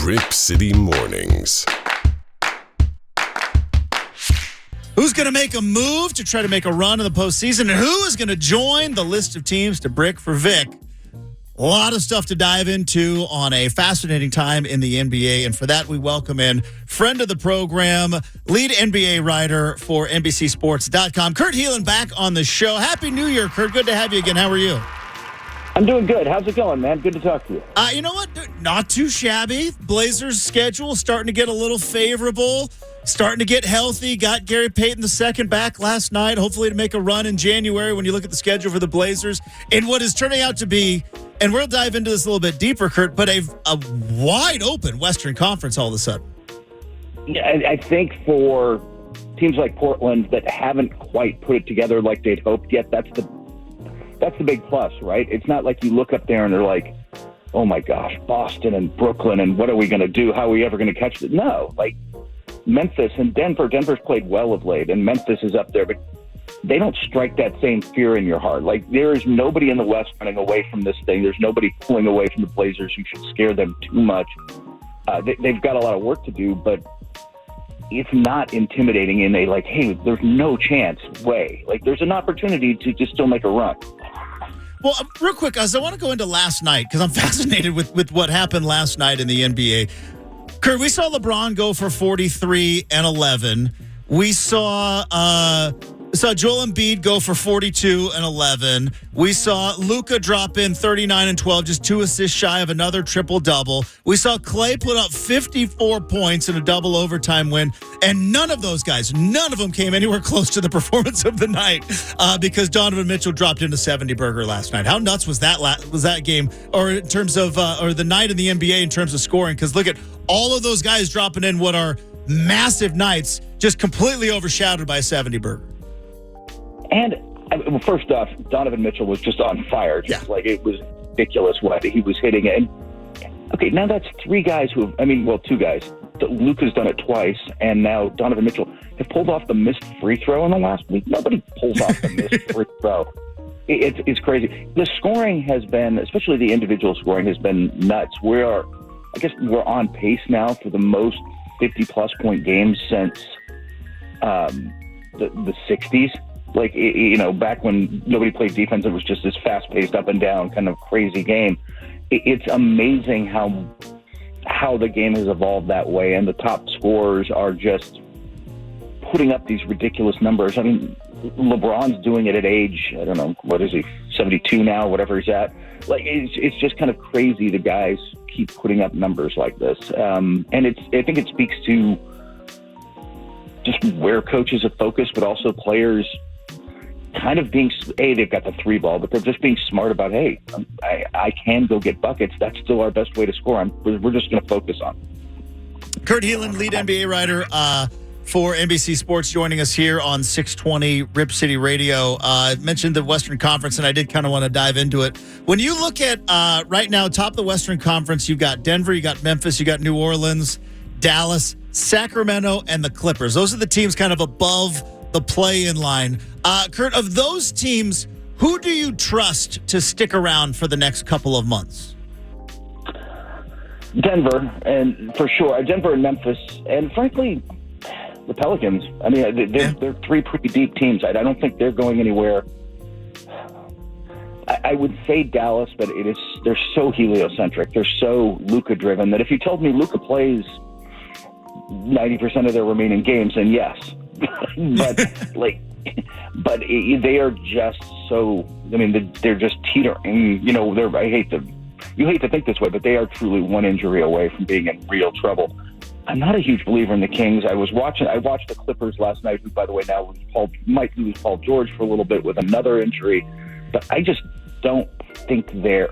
Rip City Mornings. Who's going to make a move to try to make a run in the postseason, and who is going to join the list of teams to brick for Vic? A lot of stuff to dive into on a fascinating time in the NBA, and for that we welcome in friend of the program, lead NBA writer for NBCSports.com, Kurt Helin, back on the show. Happy New Year, Kurt. Good to have you again. How are you? I'm doing good. How's it going, man? Good to talk to you. You know what? Not too shabby. Blazers' schedule starting to get a little favorable. Starting to get healthy. Got Gary Payton II back last night, hopefully to make a run in January when you look at the schedule for the Blazers. And what is turning out to be, and we'll dive into this a little bit deeper, Kurt, but a wide open Western Conference all of a sudden. Yeah, I think for teams like Portland that haven't quite put it together like they'd hoped yet, that's the big plus, right? It's not like you look up there and they're like, oh my gosh, Boston and Brooklyn, and what are we going to do? How are we ever going to catch it? No, like Memphis and Denver. Denver's played well of late, and Memphis is up there, but they don't strike that same fear in your heart. Like, there is nobody in the West running away from this thing. There's nobody pulling away from the Blazers who should scare them too much. They've got a lot of work to do, but it's not intimidating in a, like, hey, there's no chance way. Like, there's an opportunity to just still make a run. Well, real quick, guys, I want to go into last night because I'm fascinated with what happened last night in the NBA. Kurt, we saw LeBron go for 43 and 11. We saw Joel Embiid go for 42 and 11. We saw Luka drop in 39 and 12, just 2 assists shy of another triple-double. We saw Klay put up 54 points in a double overtime win, and none of them came anywhere close to the performance of the night because Donovan Mitchell dropped in a 70-burger last night. How nuts was that game, or in terms of or the night in the NBA in terms of scoring? Because look at all of those guys dropping in what are massive nights, just completely overshadowed by a 70-burger. And first off, Donovan Mitchell was just on fire. Like, it was ridiculous what he was hitting. And okay, now that's 3 guys two guys. Luka's done it twice, and now Donovan Mitchell have pulled off the missed free throw in the last week. Nobody pulls off the missed free throw. It's crazy. The scoring has been, especially the individual scoring, has been nuts. We're on pace now for the most 50-plus point games since the 60s. Like, back when nobody played defense, it was just this fast-paced, up-and-down kind of crazy game. It's amazing how the game has evolved that way, and the top scorers are just putting up these ridiculous numbers. I mean, LeBron's doing it at age, I don't know, what is he, 72 now, whatever he's at. Like, it's just kind of crazy the guys keep putting up numbers like this. And I think it speaks to just where coaches have focused, but also players kind of being, they've got the 3 ball, but they're just being smart about, hey, I can go get buckets. That's still our best way to score. We're just going to focus on. Kurt Helin, lead NBA writer for NBC Sports, joining us here on 620 Rip City Radio. I mentioned the Western Conference, and I did kind of want to dive into it. When you look at right now, top of the Western Conference, you've got Denver, you got Memphis, you got New Orleans, Dallas, Sacramento, and the Clippers. Those are the teams kind of above the play-in line. Kurt, of those teams, who do you trust to stick around for the next couple of months? Denver, and for sure. Denver and Memphis, and frankly, the Pelicans. I mean, they're 3 pretty deep teams. I don't think they're going anywhere. I would say Dallas, but they're so heliocentric. They're so Luka-driven that if you told me Luka plays 90% of their remaining games, then yes. but they are just so, I mean, they're just teetering. You hate to think this way, but they are truly 1 injury away from being in real trouble. I'm not a huge believer in the Kings. I watched the Clippers last night, who, by the way, now might lose Paul George for a little bit with another injury, but I just don't think they're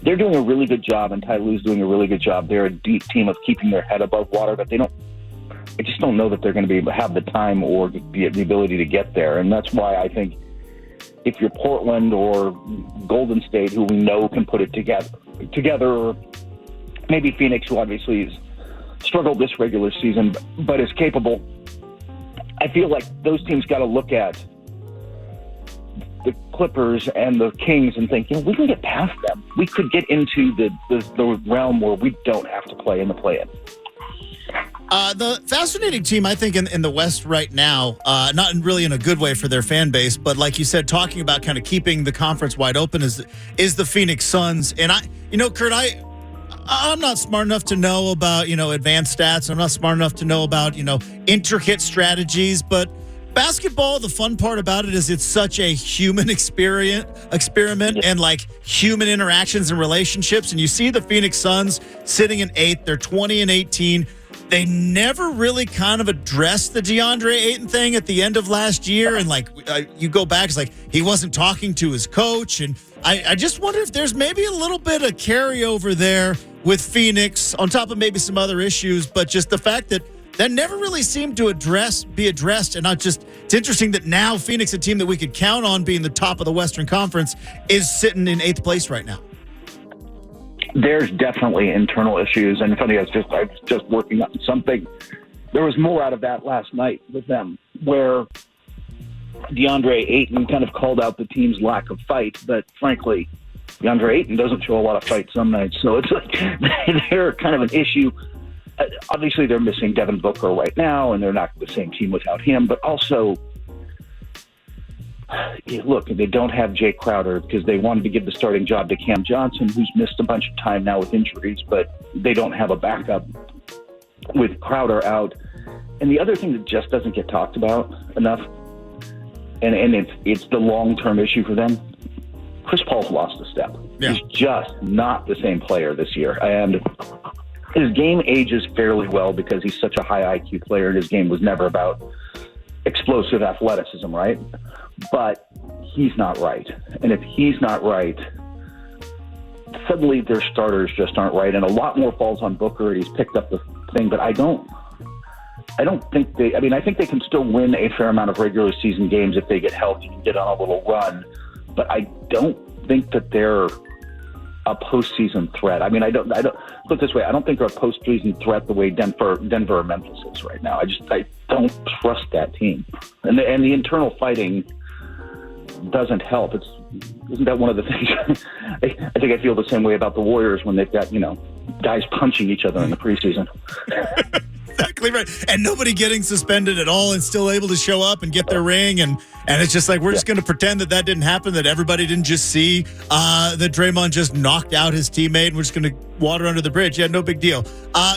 doing a really good job, and Ty Lue's doing a really good job. They're a deep team of keeping their head above water, but I just don't know that they're going to have the time or the ability to get there. And that's why I think if you're Portland or Golden State, who we know can put it together, or maybe Phoenix, who obviously has struggled this regular season but is capable, I feel like those teams got to look at the Clippers and the Kings and think, we can get past them. We could get into the realm where we don't have to play in the play-in. The fascinating team, I think, in the West right now, not really in a good way for their fan base, but like you said, talking about kind of keeping the conference wide open is the Phoenix Suns. And Kurt, I'm not smart enough to know about, advanced stats. I'm not smart enough to know about, intricate strategies, but basketball, the fun part about it is it's such a human experiment and like human interactions and relationships. And you see the Phoenix Suns sitting in 8th. They're 20-18. They never really kind of addressed the DeAndre Ayton thing at the end of last year. And you go back, it's like he wasn't talking to his coach. And I just wonder if there's maybe a little bit of carryover there with Phoenix on top of maybe some other issues. But just the fact that never really seemed to be addressed. And it's interesting that now Phoenix, a team that we could count on being the top of the Western Conference, is sitting in 8th place right now. There's definitely internal issues, and funny, I was just working on something. There was more out of that last night with them, where DeAndre Ayton kind of called out the team's lack of fight, but frankly, DeAndre Ayton doesn't show a lot of fight some nights, so it's like they're kind of an issue. Obviously, they're missing Devin Booker right now, and they're not the same team without him, but also, look, they don't have Jay Crowder because they wanted to give the starting job to Cam Johnson, who's missed a bunch of time now with injuries, but they don't have a backup with Crowder out. And the other thing that just doesn't get talked about enough, and it's the long-term issue for them, Chris Paul's lost a step. Yeah. He's just not the same player this year. And his game ages fairly well because he's such a high IQ player, and his game was never about explosive athleticism, right? But he's not right. And if he's not right, suddenly their starters just aren't right. And a lot more falls on Booker. He's picked up the thing, but I don't think I think they can still win a fair amount of regular season games if they get healthy and get on a little run. But I don't think that they're a postseason threat. I don't put it this way. I don't think they're a postseason threat the way Denver or Memphis is right now. I don't trust that team. And the internal fighting doesn't help. Isn't that one of the things? I think I feel the same way about the Warriors when they've got, guys punching each other in the preseason. Exactly right. And nobody getting suspended at all and still able to show up and get their ring. And it's just like, we're just going to pretend that didn't happen, that everybody didn't just see that Draymond just knocked out his teammate, and we're just going to water under the bridge. Yeah, no big deal.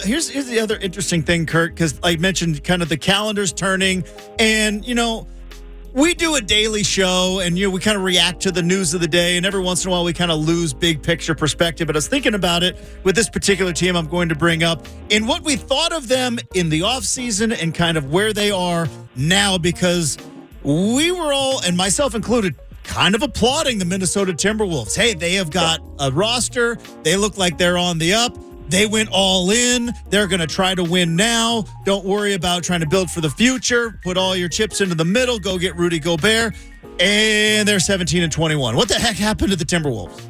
Here's the other interesting thing, Kurt, because I mentioned kind of the calendar's turning, and, we do a daily show, and we kind of react to the news of the day, and every once in a while we kind of lose big picture perspective. But I was thinking about it with this particular team I'm going to bring up in what we thought of them in the offseason and kind of where they are now, because we were all, and myself included, kind of applauding the Minnesota Timberwolves. Hey, they have got a roster. They look like they're on the up. They went all in. They're going to try to win now. Don't worry about trying to build for the future. Put all your chips into the middle. Go get Rudy Gobert. And they're 17-21. What the heck happened to the Timberwolves?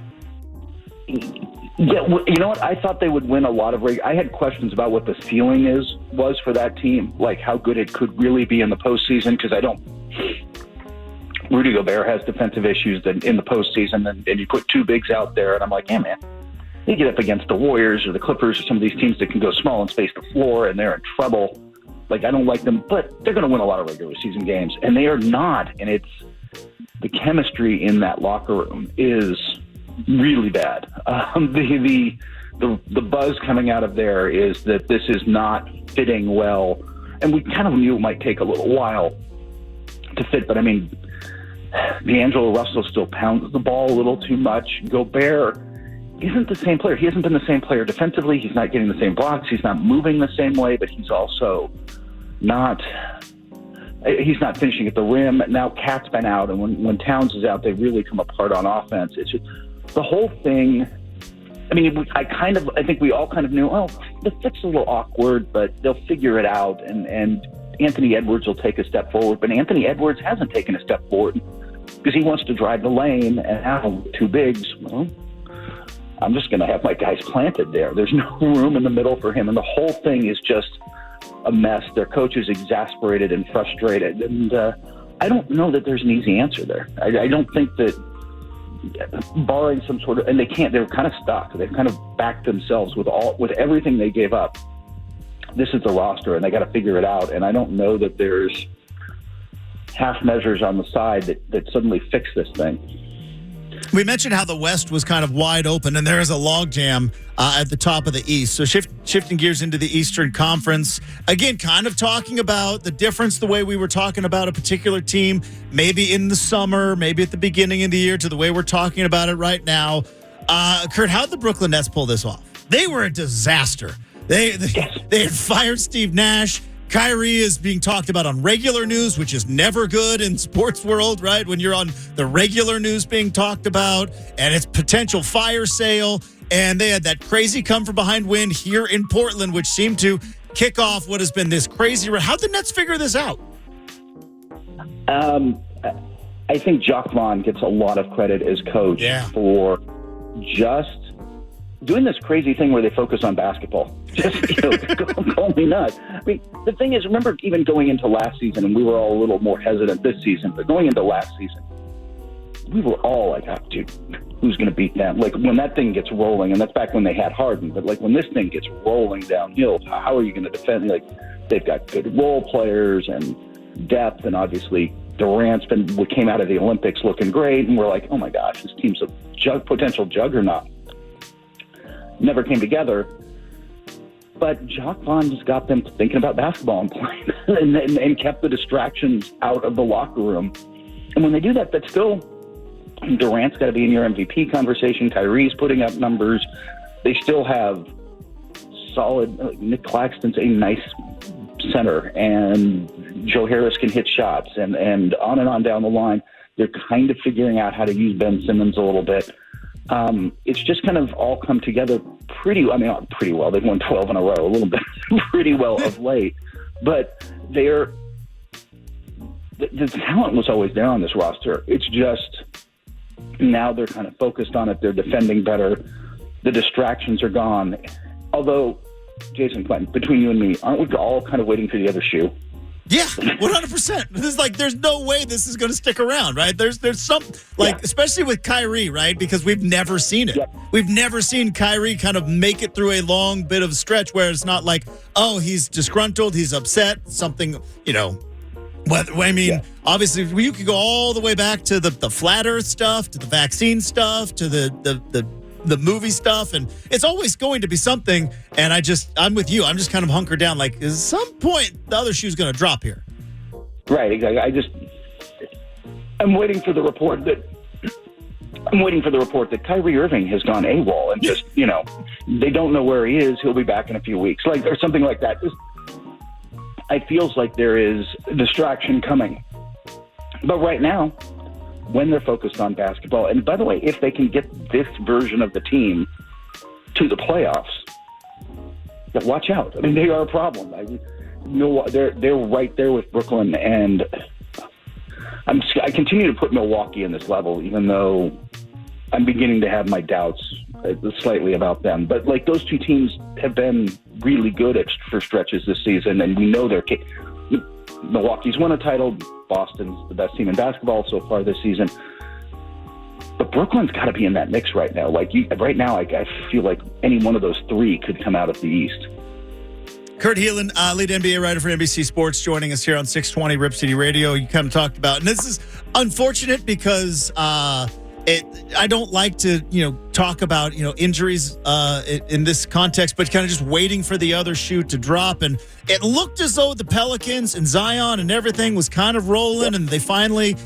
Yeah, you know what? I thought they would win a lot of I had questions about what the ceiling was for that team, like how good it could really be in the postseason, because Rudy Gobert has defensive issues in the postseason, and you put two bigs out there, and I'm like, yeah, man. They get up against the Warriors or the Clippers or some of these teams that can go small and space the floor, and they're in trouble. I don't like them, but they're going to win a lot of regular season games, and they are not. And it's the chemistry in that locker room is really bad. The buzz coming out of there is that this is not fitting well, and we kind of knew it might take a little while to fit. But D'Angelo Russell still pounds the ball a little too much. Gobert isn't the same player. He hasn't been the same player defensively. He's not getting the same blocks. He's not moving the same way, but he's also he's not finishing at the rim. Now Cat's been out, and when Towns is out, they really come apart on offense. It's just the whole thing. I think we all kind of knew, the fit's a little awkward, but they'll figure it out, and Anthony Edwards will take a step forward. But Anthony Edwards hasn't taken a step forward because he wants to drive the lane, and now two bigs, I'm just going to have my guys planted there. There's no room in the middle for him, and the whole thing is just a mess. Their coach is exasperated and frustrated, and I don't know that there's an easy answer there. I don't think that, barring some sort of, and they're kind of stuck. They've kind of backed themselves with everything they gave up. This is the roster, and they got to figure it out. And I don't know that there's half measures on the side that suddenly fix this thing. We mentioned how the West was kind of wide open, and there is a logjam at the top of the East. So shifting gears into the Eastern Conference, again, kind of talking about the difference, the way we were talking about a particular team, maybe in the summer, maybe at the beginning of the year, to the way we're talking about it right now. Kurt, how did the Brooklyn Nets pull this off? They were a disaster. They had fired Steve Nash. Kyrie is being talked about on regular news, which is never good in sports world, right? When you're on the regular news being talked about, and it's potential fire sale. And they had that crazy come from behind win here in Portland, which seemed to kick off what has been this crazy. How'd the Nets figure this out? I think Jacques Vaughn gets a lot of credit as coach for just doing this crazy thing where they focus on basketball. Just, call me nuts. I mean, the thing is, remember even going into last season, and we were all a little more hesitant this season, but going into last season, we were all like, oh, dude, who's going to beat them? Like, when that thing gets rolling, and that's back when they had Harden, but like when this thing gets rolling downhill, how are you going to defend? Like, they've got good role players and depth, and obviously Durant's came out of the Olympics looking great, and we're like, oh my gosh, this team's a potential juggernaut. Never came together. But Jacques Vaughn just got them thinking about basketball and playing and kept the distractions out of the locker room. And when they do that, that's still, Durant's got to be in your MVP conversation. Kyrie's putting up numbers. They still have solid, Nick Claxton's a nice center, and Joe Harris can hit shots, and on down the line. They're kind of figuring out how to use Ben Simmons a little bit. It's just kind of all come together not pretty well. They've won 12 in a row, a little bit pretty well of late. But the talent was always there on this roster. It's just now they're kind of focused on it. They're defending better. The distractions are gone. Although, Jason Clinton, between you and me, aren't we all kind of waiting for the other shoe? Yeah, 100%. There's no way this is going to stick around, right? There's some, especially with Kyrie, right? Because we've never seen it. Yep. We've never seen Kyrie kind of make it through a long bit of stretch where it's not like, oh, he's disgruntled, he's upset, something, obviously, you could go all the way back to the flat earth stuff, to the vaccine stuff, to the movie stuff, and it's always going to be something. And I'm with you. I'm just kind of hunkered down. Like, at some point, the other shoe's going to drop here. Right. Exactly. I'm waiting for the report that Kyrie Irving has gone AWOL and just, they don't know where he is. He'll be back in a few weeks, or something like that. It feels like there is distraction coming. But right now, when they're focused on basketball, and by the way, if they can get this version of the team to the playoffs, watch out. I mean, they are a problem. They're right there with Brooklyn, and I continue to put Milwaukee in this level, even though I'm beginning to have my doubts slightly about them. But those two teams have been really good for stretches this season, and we know Milwaukee's won a title. Boston's the best team in basketball so far this season. But Brooklyn's got to be in that mix right now. Right now, I feel like any one of those three could come out of the East. Kurt Helin, lead NBA writer for NBC Sports, joining us here on 620 Rip City Radio. You kind of talked about, and this is unfortunate because I don't like to, talk about, injuries in this context, but kind of just waiting for the other shoe to drop. And it looked as though the Pelicans and Zion and everything was kind of rolling, and they finally,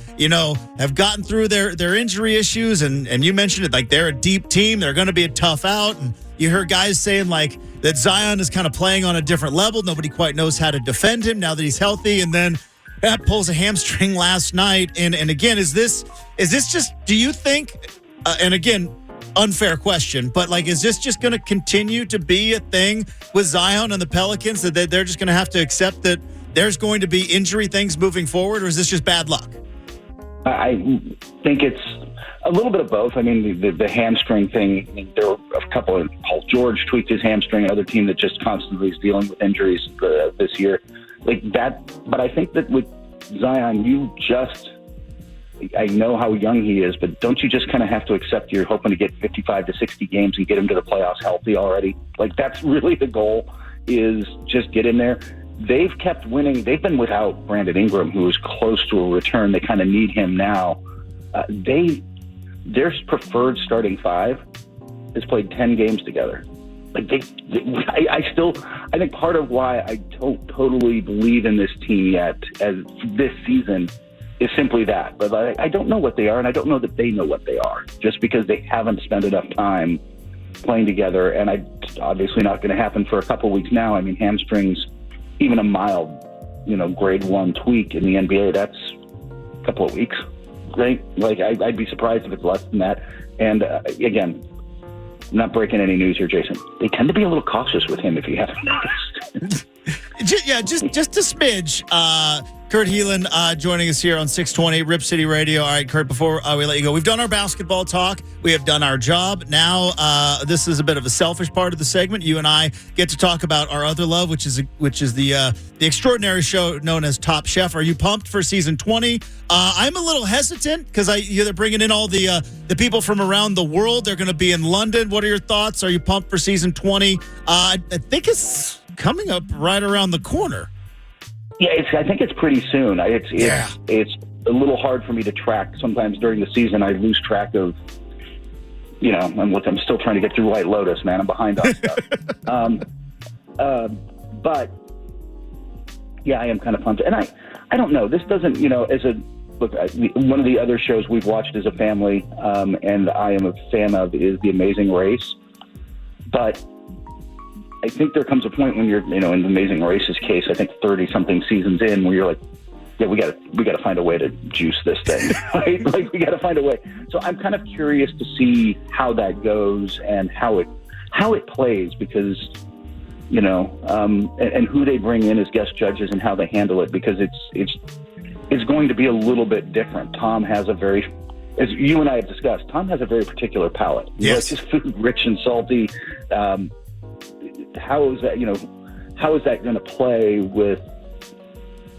have gotten through their injury issues. And you mentioned it, they're a deep team. They're going to be a tough out. And you heard guys saying that Zion is kind of playing on a different level. Nobody quite knows how to defend him now that he's healthy. And then that pulls a hamstring last night. And again, is this just, do you think, and again, unfair question, but is this just going to continue to be a thing with Zion and the Pelicans, that they're just going to have to accept that there's going to be injury things moving forward, or is this just bad luck? I think it's a little bit of both. I mean, the hamstring thing, there were a couple of, Paul George tweaked his hamstring, another team that just constantly is dealing with injuries this year. But I think that with Zion, I know how young he is, but don't you just kind of have to accept you're hoping to get 55 to 60 games and get him to the playoffs healthy already? Like, that's really the goal, is just get in there. They've kept winning. They've been without Brandon Ingram, who is close to a return. They kind of need him now. Their preferred starting five has played 10 games together. Like I think part of why I don't totally believe in this team yet as this season is simply that. But I don't know what they are, and I don't know that they know what they are, just because they haven't spent enough time playing together. And it's obviously not going to happen for a couple weeks now. I mean, hamstrings, even a mild, grade 1 tweak in the NBA, that's a couple of weeks, right? Like, I'd be surprised if it's less than that. And again, I'm not breaking any news here, Jason. They tend to be a little cautious with him, if you haven't noticed. just a smidge. Kurt Helin joining us here on 620 Rip City Radio. All right, Kurt, before we let you go, we've done our basketball talk. We have done our job. Now, this is a bit of a selfish part of the segment. You and I get to talk about our other love, which is the extraordinary show known as Top Chef. Are you pumped for season 20? I'm a little hesitant because they're bringing in all the people from around the world. They're going to be in London. What are your thoughts? Are you pumped for season 20? I think it's coming up right around the corner. Yeah, I think it's pretty soon. It's a little hard for me to track. Sometimes during the season, I lose track of, I'm still trying to get through White Lotus, man. I'm behind on stuff. But yeah, I am kind of pumped. And I don't know. This doesn't, one of the other shows we've watched as a family, and I am a fan of, is The Amazing Race. But I think there comes a point when you're, in The Amazing Race's case, I think 30-something seasons in, where you're like, yeah, we got to find a way to juice this thing, right? Like, we got to find a way. So I'm kind of curious to see how that goes and how it plays, because, and who they bring in as guest judges and how they handle it, because it's going to be a little bit different. Tom has as you and I have discussed, Tom has a very particular palate. Yes. He likes his food rich and salty. How is that going to play with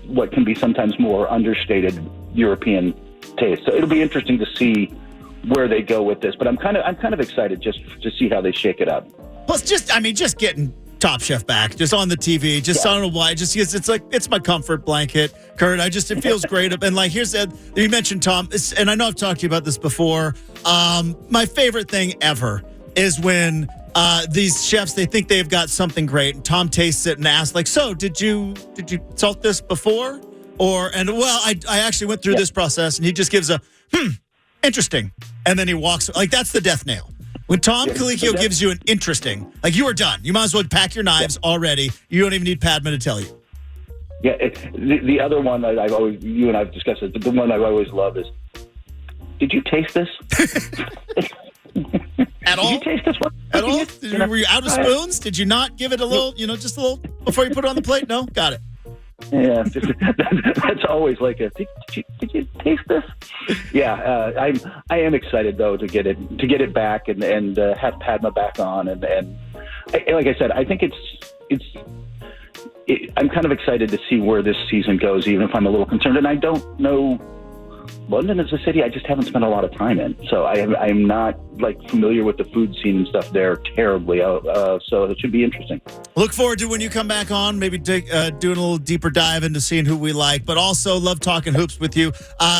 what can be sometimes more understated European taste? So it'll be interesting to see where they go with this. But I'm kind of excited just to see how they shake it up. Plus, just getting Top Chef back, just on the TV. I don't know why. Just because it's my comfort blanket, Kurt. It feels great. And you mentioned Tom, and I know I've talked to you about this before. My favorite thing ever is when these chefs, they think they've got something great, and Tom tastes it and asks, like, so did you salt this before? I actually went through this process, and he just gives a interesting, and then he walks. Like, that's the death nail. When Tom Colicchio gives you an interesting, like, you are done. You might as well pack your knives already. You don't even need Padma to tell you. Yeah, the other one that you and I've discussed it, but the one I always love is, did you taste this? At all? Did you taste this one? At all? Were you out of spoons? Did you not give it a little, just a little before you put it on the plate? No? Got it. Yeah, that's always like did you taste this? Yeah, I am excited though to get it back and have Padma back on and like I said, I think I'm kind of excited to see where this season goes, even if I'm a little concerned, and I don't know. London is a city I just haven't spent a lot of time in, so I'm not familiar with the food scene and stuff there terribly. So it should be interesting. Look forward to when you come back on, maybe doing a little deeper dive into seeing who we like, but also love talking hoops with you.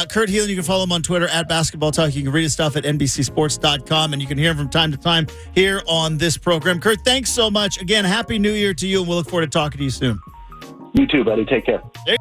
Kurt Helin, you can follow him on Twitter at Basketball Talk. You can read his stuff at NBCSports.com, and you can hear him from time to time here on this program. Kurt, thanks so much. Again, Happy New Year to you, and we'll look forward to talking to you soon. You too, buddy. Take care. Hey.